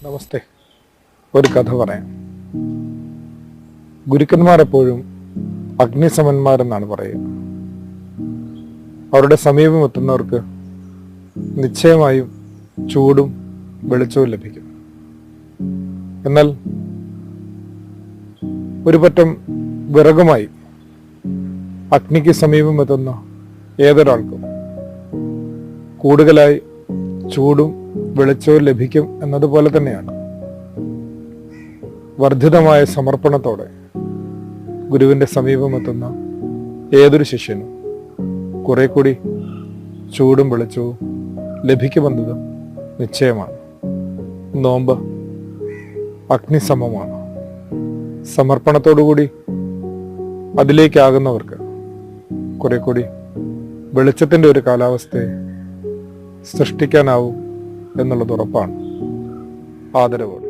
നമസ്തേ. ഒരു കഥ പറയാം. ഗുരുക്കന്മാർ എപ്പോഴും അഗ്നിസമന്മാരെന്നാണ് പറയുക. അവരുടെ സമീപം എത്തുന്നവർക്ക് നിശ്ചയമായും ചൂടും വെളിച്ചവും ലഭിക്കും. എന്നാൽ ഒരു പറ്റം വിറകുമായി അഗ്നിക്ക് സമീപം എത്തുന്ന ഏതൊരാൾക്കും കൂടുതലായി ചൂടും വെളിച്ചവും ലഭിക്കും എന്നതുപോലെ തന്നെയാണ് വർദ്ധിതമായ സമർപ്പണത്തോടെ ഗുരുവിൻ്റെ സമീപമെത്തുന്ന ഏതൊരു ശിഷ്യനും കുറെ കൂടി ചൂടും വെളിച്ചവും ലഭിക്കുമെന്നത് നിശ്ചയമാണ്. നോമ്പ് അഗ്നിസമമാണ്. സമർപ്പണത്തോടുകൂടി അതിലേക്കാകുന്നവർക്ക് കുറെ കൂടി വെളിച്ചത്തിൻ്റെ ഒരു കാലാവസ്ഥയെ സൃഷ്ടിക്കാനാവും എന്നുള്ളത് ഉറപ്പാണ്. ആദരവോടെ.